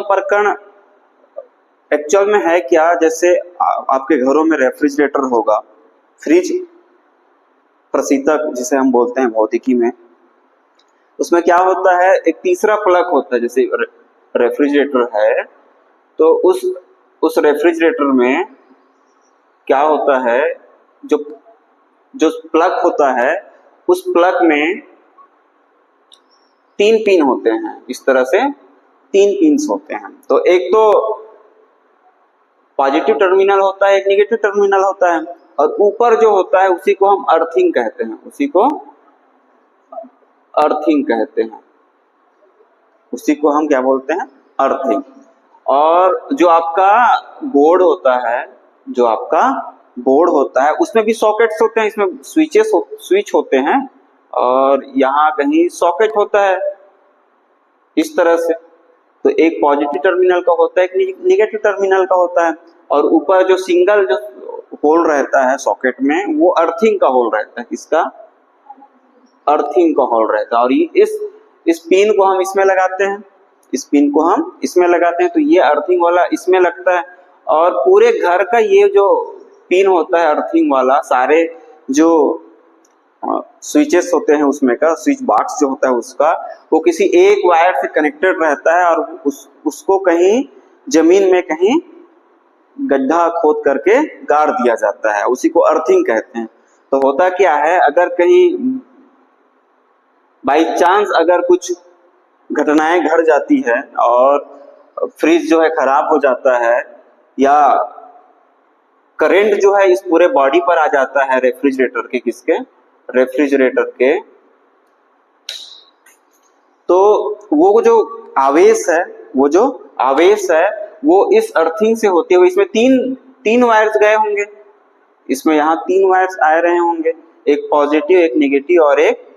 संपर्कण actual में है क्या? जैसे आपके घरों में रेफ्रिजरेटर होगा, फ्रिज प्रशीतक जिसे हम बोलते हैं भौतिकी में, उसमें क्या होता है, एक तीसरा प्लग होता है। जैसे रेफ्रिजरेटर है तो उस रेफ्रिजरेटर में क्या होता है, जो जो प्लग होता है उस प्लग में 3 पिन होते हैं। इस तरह से 3 पिन्स होते हैं। तो एक तो पॉजिटिव टर्मिनल होता है, एक नेगेटिव टर्मिनल होता है, और ऊपर जो होता है उसी को हम अर्थिंग कहते हैं। उसी को अर्थिंग कहते हैं। उसी को हम क्या बोलते हैं? अर्थिंग। और जो आपका बोर्ड होता है, उसमें भी सॉकेट्स होते हैं, इसमें स्विच होते हैं, और यहाँ कहीं सॉकेट होता है इस तरह से। तो एक पॉजिटिव टर्मिनल का होता है, एक नेगेटिव टर्मिनल का होता है, और ऊपर जो सिंगल जो होल रहता है सॉकेट में, वो अर्थिंग का होल रहता है। किसका? अर्थिंग का होल रहता है। और इस पिन को हम इसमें लगाते हैं, इस पिन को हम इसमें लगाते हैं, तो ये अर्थिंग वाला इसमें लगता है। और पूरे घर का ये जो पिन होता है अर्थिंग वाला, सारे जो स्विचेस होते हैं उसमें का स्विच बॉक्स जो होता है उसका, वो किसी एक वायर से कनेक्टेड रहता है, और उसको कहीं जमीन में कहीं गड्ढा खोद करके गाड़ दिया जाता है। उसी को अर्थिंग कहते हैं। तो होता क्या है, अगर कहीं बाई चांस अगर कुछ घटनाएं घट जाती है और फ्रिज जो है खराब हो जाता है, या करंट जो है इस पूरे बॉडी पर आ जाता है रेफ्रिजरेटर के, किसके? रेफ्रिजरेटर के, तो वो जो आवेश है वो इस अर्थिंग से होते हुए, इसमें तीन वायर्स गए होंगे, इसमें यहाँ 3 वायर्स आ रहे होंगे, एक पॉजिटिव, एक नेगेटिव और एक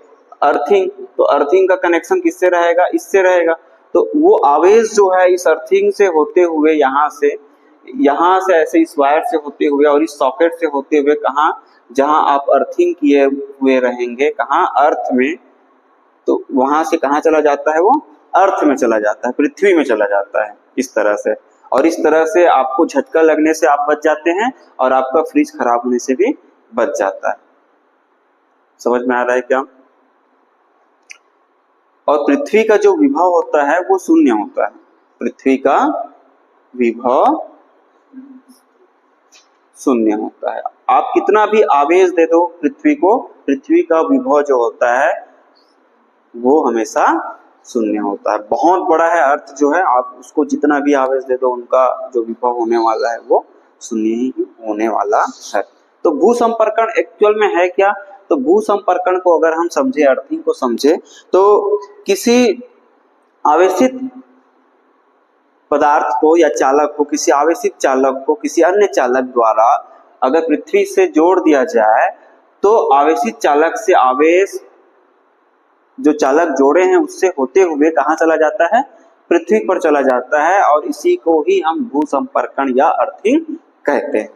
अर्थिंग। तो अर्थिंग का कनेक्शन किससे रहेगा? इससे रहेगा। तो वो आवेश जो है इस अर्थिंग से होते हुए यहाँ से ऐसे इस वायर से होते हुए और इस सॉकेट से होते हुए कहाँ, जहां आप अर्थिंग किए हुए रहेंगे, कहाँ? अर्थ में। तो वहां से कहाँ चला जाता है? वो अर्थ में चला जाता है, पृथ्वी में चला जाता है, इस तरह से। और इस तरह से आपको झटका लगने से आप बच जाते हैं, और आपका फ्रिज खराब होने से भी बच जाता है। समझ में आ रहा है क्या? और पृथ्वी का जो विभव होता है वो शून्य होता है। पृथ्वी का विभव शून्य होता है। आप कितना भी आवेश दे दो पृथ्वी को, पृथ्वी का विभव जो होता है वो हमेशा शून्य होता है। बहुत बड़ा है अर्थ जो है, आप उसको जितना भी आवेश दे दो, उनका जो विभव होने वाला है वो शून्य ही होने वाला है। तो भू संपर्कण एक्चुअल में है क्या? तो भू संपर्कण को अगर हम समझे, अर्थिंग को समझे, तो किसी आवेशित पदार्थ को या चालक को, किसी आवेशित चालक को किसी अन्य चालक द्वारा अगर पृथ्वी से जोड़ दिया जाए, तो आवेशित चालक से आवेश जो चालक जोड़े हैं उससे होते हुए कहाँ चला जाता है? पृथ्वी पर चला जाता है। और इसी को ही हम भू संपर्कण या अर्थिंग कहते हैं।